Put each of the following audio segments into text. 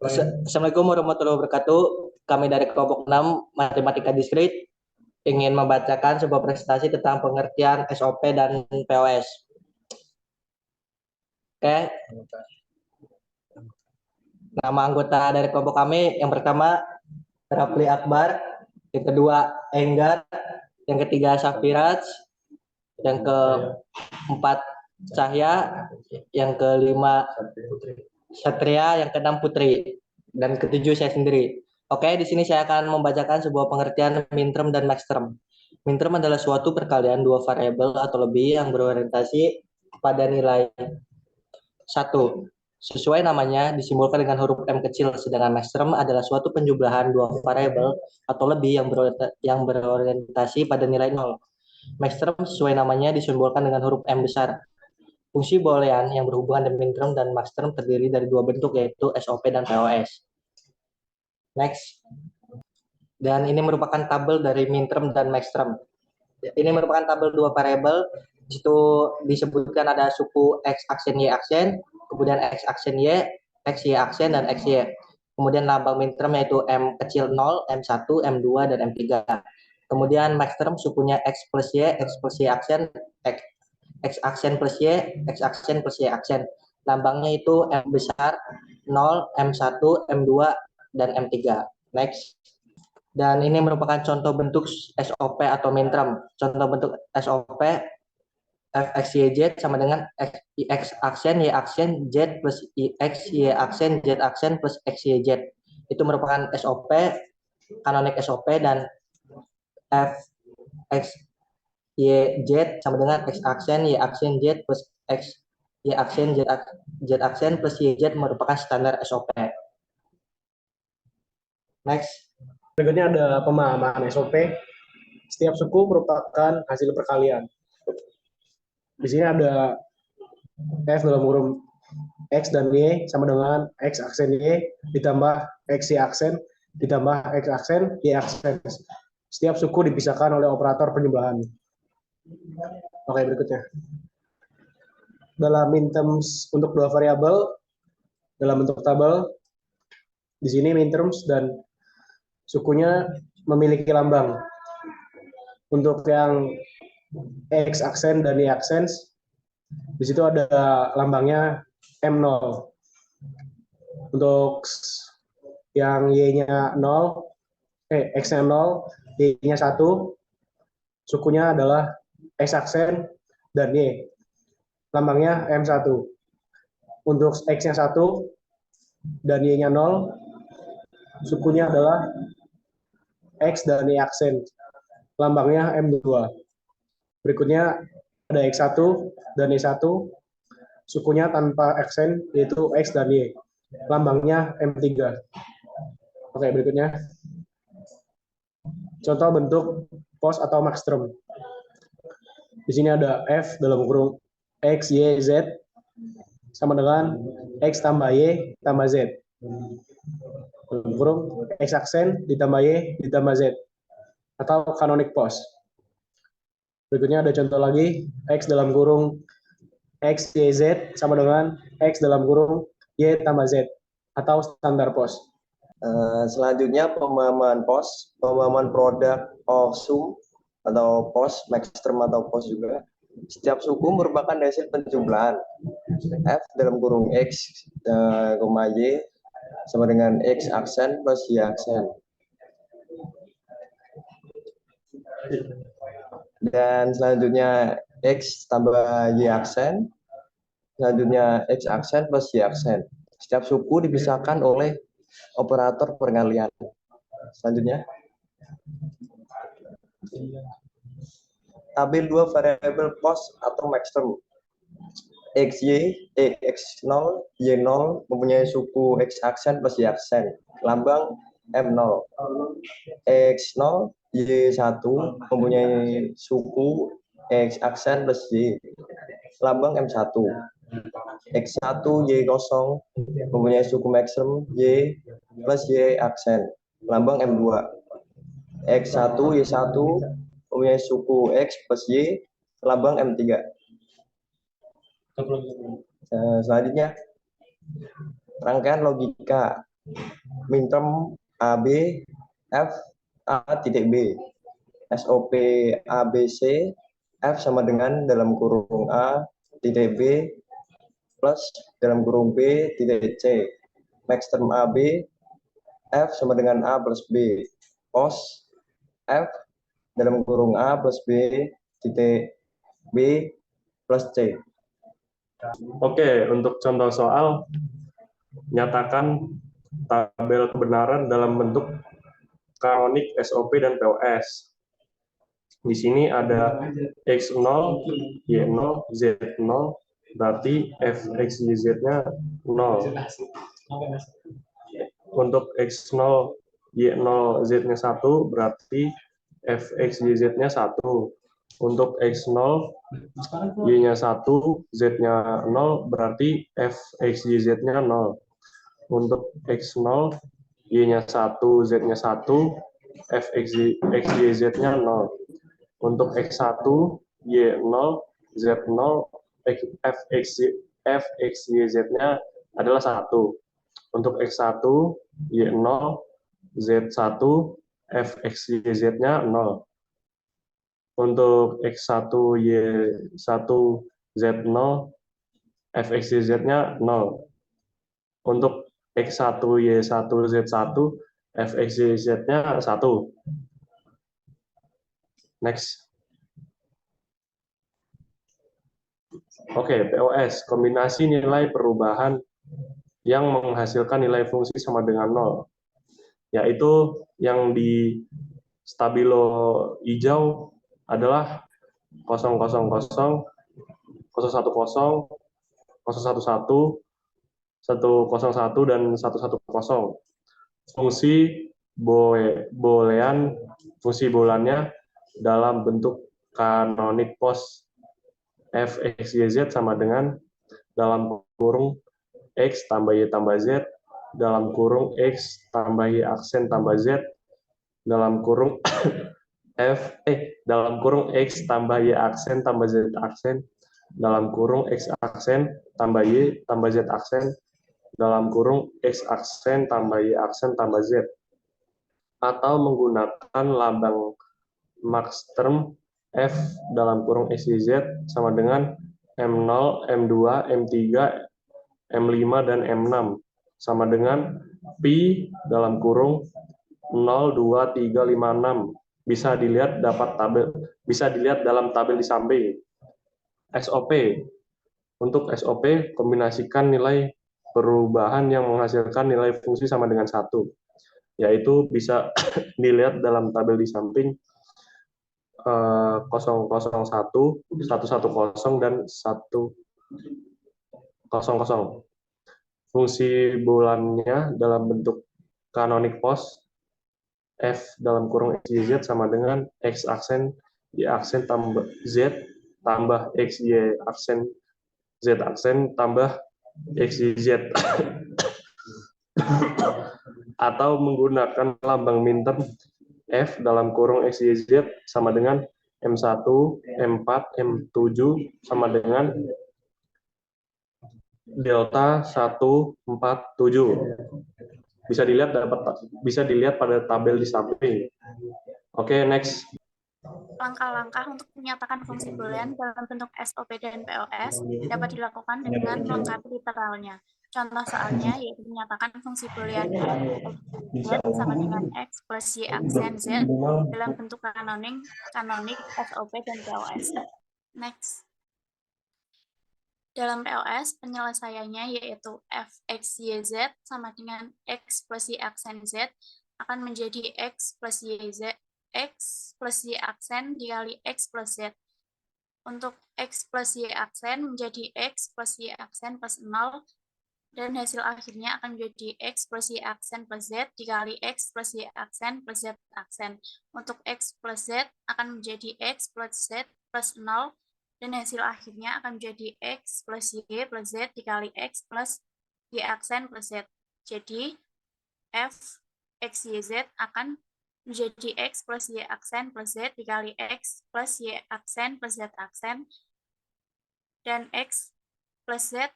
Assalamualaikum warahmatullahi wabarakatuh. Kami dari kelompok 6 Matematika Diskrit ingin membacakan sebuah presentasi tentang pengertian SOP dan POS. Oke, nama anggota dari kelompok kami yang pertama Rafli Akbar, yang kedua Enggar, yang ketiga Safiraj, yang keempat Cahya, yang kelima Satria, yang keenam Putri, dan ketujuh saya sendiri. Oke, di sini saya akan membacakan sebuah pengertian minterm dan maxterm. Minterm adalah suatu perkalian dua variabel atau lebih yang berorientasi pada nilai satu. Sesuai namanya, disimbolkan dengan huruf M kecil, sedangkan maxterm adalah suatu penjumlahan dua variabel atau lebih yang berorientasi pada nilai nol. Maxterm sesuai namanya disimbolkan dengan huruf M besar. Fungsi boolean yang berhubungan dengan minterm dan maxterm terdiri dari dua bentuk, yaitu SOP dan POS. Next. Dan ini merupakan tabel dari minterm dan maxterm. Ini merupakan tabel dua variabel. Di situ disebutkan ada suku X aksen Y aksen, kemudian X aksen Y, X Y aksen, dan X Y. Kemudian lambang minterm yaitu M kecil 0, M1, M2, dan M3. Kemudian maxterm sukunya X plus Y aksen, X aksen plus Y, X aksen plus Y aksen. Lambangnya itu M besar 0, M1, M2, dan M3. Next. Dan ini merupakan contoh bentuk SOP atau minterm. Contoh bentuk SOP FXYZ sama dengan X aksen Y aksen Z plus X Y aksen Z aksen plus XYZ. Itu merupakan SOP, kanonik SOP, dan FX Y Z sama dengan X aksen Y aksen Z plus X Y aksen Z aksen plus Y Z merupakan standar SOP. Next. Berikutnya ada pemahaman SOP. Setiap suku merupakan hasil perkalian. Di sini ada F dalam kurung X dan Y sama dengan X aksen Y ditambah X Y aksen ditambah X aksen Y aksen. Setiap suku dipisahkan oleh operator penjumlahan. Oke, berikutnya. Dalam minterms untuk dua variabel dalam bentuk tabel, di sini minterms dan sukunya memiliki lambang. Untuk yang X aksen dan Y aksen, di situ ada lambangnya M0. Untuk yang Y-nya 0, X-nya 0, Y-nya 1, sukunya adalah X aksen dan Y. Lambangnya M1. Untuk X-nya 1 dan Y-nya 0, sukunya adalah X dan Y aksen. Lambangnya M2. Berikutnya ada X1 dan Y1, sukunya tanpa aksen yaitu X dan Y. Lambangnya M3. Oke, berikutnya. Contoh bentuk POS atau maxterm. Di sini ada F dalam kurung X, Y, Z sama dengan X tambah Y tambah Z. Dalam kurung X aksen ditambah Y ditambah Z. Atau kanonik POS. Berikutnya ada contoh lagi, X dalam kurung X, Y, Z sama dengan X dalam kurung Y tambah Z. Atau standar POS. Selanjutnya pemahaman POS, pemahaman product of sum atau POS, maxterm atau POS juga. Setiap suku merupakan hasil penjumlahan F dalam kurung X, Y sama dengan X aksen plus Y aksen. Dan selanjutnya X tambah Y aksen, selanjutnya X aksen plus Y aksen. Setiap suku dipisahkan oleh operator perkalian. Selanjutnya, tabel dua variabel POS atau maxterm. X0, Y0 mempunyai suku X aksen plus Y aksen. Lambang M0. X0, Y1 mempunyai suku X aksen plus Y. Lambang M1. X1, Y0 mempunyai suku maxterm Y plus Y aksen. Lambang M2. X1, Y1 mempunyai suku X plus Y. Lambang M3. Selanjutnya, rangkaian logika minterm AB F A titik B. SOP ABC F sama dengan dalam kurung A titik B plus dalam kurung B titik C. Maxterm AB F sama dengan A plus B. Pos F dalam kurung A plus B titik B plus C. Oke, untuk contoh soal, nyatakan tabel kebenaran dalam bentuk kanonik SOP dan POS. Di sini ada X0, Y0, Z0, berarti Fx YZ-nya 0. Untuk X0, Y0, Z-nya 1, berarti Fx YZ-nya 1. Untuk X0, Y-nya 1, Z-nya 0, berarti Fx YZ-nya 0. Untuk X0, Y-nya 1, Z-nya 1, XYZ-nya 0. Untuk X1, Y0, Z0, FXYZ-nya adalah 1. Untuk X1, Y0, Z1, FXYZ-nya 0. Untuk X1, Y1, Z0, FXYZ-nya 0. Untuk X1, Y1, Z1, FXYZ-nya 1. Next. Oke, POS, kombinasi nilai perubahan yang menghasilkan nilai fungsi sama dengan 0. Yaitu yang di stabilo hijau adalah 000, 010, 011, 101, dan 110. Fungsi booleannya dalam bentuk kanonik pos Fxyz sama dengan dalam kurung X tambah Y tambah Z, dalam kurung X tambah Y aksen tambah Z, dalam kurung dalam kurung X tambah Y aksen tambah Z aksen, dalam kurung X aksen tambah Y tambah Z aksen, dalam kurung X aksen tambah Y aksen tambah Z. Atau menggunakan lambang max term F dalam kurung XYZ sama dengan M0, M2, M3, M5, dan M6 sama dengan Pi dalam kurung 0, 2, 3, 5, 6. Bisa dilihat dalam tabel di samping. SOP. Untuk SOP, kombinasikan nilai perubahan yang menghasilkan nilai fungsi sama dengan 1. Yaitu bisa dilihat dalam tabel di samping 001, 110, dan 100. Fungsi bulannya dalam bentuk kanonik pos F dalam kurung XYZ sama dengan X aksen Y aksen tambah Z tambah X Y aksen Z aksen tambah XYZ. Atau menggunakan lambang minterm F dalam kurung XYZ sama dengan M1, M4, M7 sama dengan delta 147. Bisa dilihat pada tabel di samping. Oke, next. Langkah-langkah untuk menyatakan fungsi boolean dalam bentuk SOP dan POS dapat dilakukan dengan melengkapi literalnya. Contoh soalnya yaitu menyatakan fungsi boolean f x z sama dengan x plus y aksen z dalam bentuk kanonik SOP dan POS. Next. Dalam POS, penyelesaiannya yaitu f x y z sama dengan x plus y aksen z akan menjadi x plus y aksen dikali x plus z. Untuk x plus y aksen menjadi x plus y aksen plus 0, dan hasil akhirnya akan menjadi x plus y aksen plus z dikali x plus y aksen plus z aksen. Untuk x plus z akan menjadi x plus z plus 0, dan hasil akhirnya akan menjadi x plus y plus z dikali x plus y aksen plus z. Jadi, f x y z akan menjadi x plus y aksen plus z dikali x plus y aksen plus z aksen, dan x plus z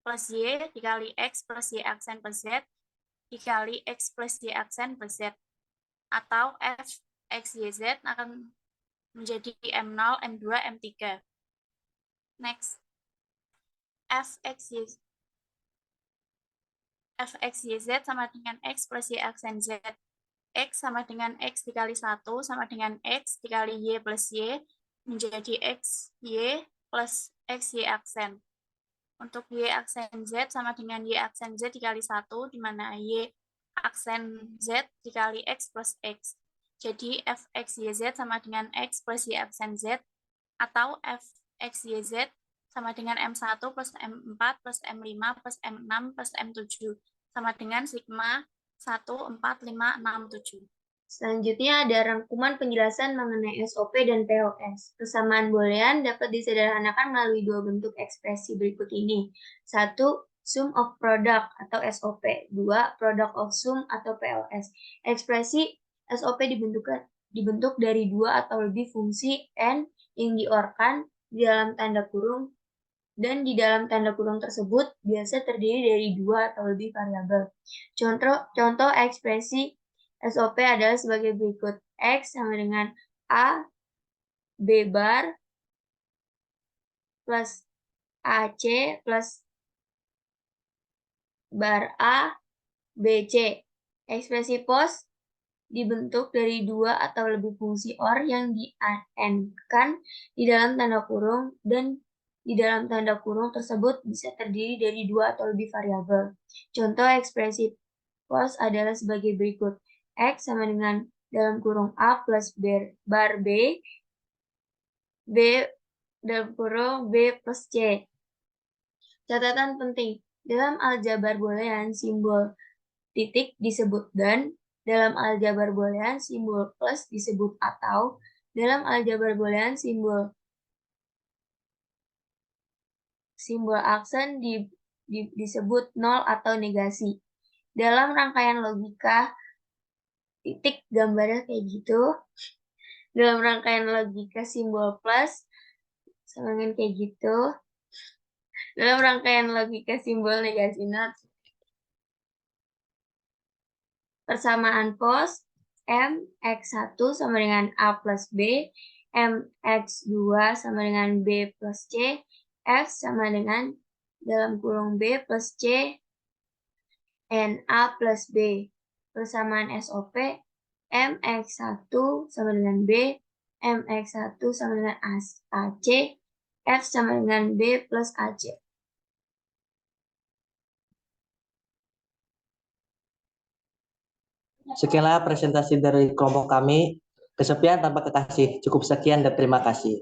plus y dikali x plus y aksen plus z dikali X plus Y aksen plus Z. Atau F X, Y, Z akan menjadi M0, M2, M3. Next. F X, Y, Z sama dengan X plus Y aksen Z. X sama dengan X dikali 1 sama dengan X dikali Y plus Y menjadi X, Y plus X, Y aksen. Untuk Y aksen Z sama dengan Y aksen Z dikali 1, di mana Y aksen Z dikali X plus X. Jadi F X, Y, Z sama dengan X plus Y aksen Z, atau F X, Y, Z sama dengan M1 plus M4 plus M5 plus M6 plus M7 sama dengan sigma 1, 4, 5, 6, 7. Selanjutnya ada rangkuman penjelasan mengenai SOP dan POS. Kesamaan boolean dapat disederhanakan melalui dua bentuk ekspresi berikut ini. 1. Sum of product atau SOP. 2. Product of sum atau POS. Ekspresi SOP dibentuk dari dua atau lebih fungsi N yang diorkan di dalam tanda kurung, dan di dalam tanda kurung tersebut biasa terdiri dari dua atau lebih variabel. Contoh ekspresi SOP adalah sebagai berikut. X sama dengan A, B bar, plus AC, plus bar A, BC. Ekspresi POS dibentuk dari dua atau lebih fungsi OR yang di-n-kan di dalam tanda kurung, dan di dalam tanda kurung tersebut bisa terdiri dari dua atau lebih variabel. Contoh ekspresi POS adalah sebagai berikut. X sama dengan dalam kurung A plus bar B, B dalam kurung B plus C. Catatan penting, dalam aljabar boolean simbol titik disebut dan, dalam aljabar boolean simbol plus disebut atau, dalam aljabar boolean simbol aksen disebut nol atau negasi. Dalam rangkaian logika titik gambarnya kayak gitu. Dalam rangkaian logika simbol plus sama dengan kayak gitu. Dalam rangkaian logika simbol negasi not. Persamaan POS MX1 sama dengan A plus B, MX2 sama dengan B plus C, F sama dengan dalam kurung B plus C, and A plus B. Persamaan SOP MX1 sama dengan B, MX1 sama dengan AC, F sama dengan B plus AC. Sekianlah presentasi dari kelompok kami. Kesepian tanpa kekasih. Cukup sekian dan terima kasih.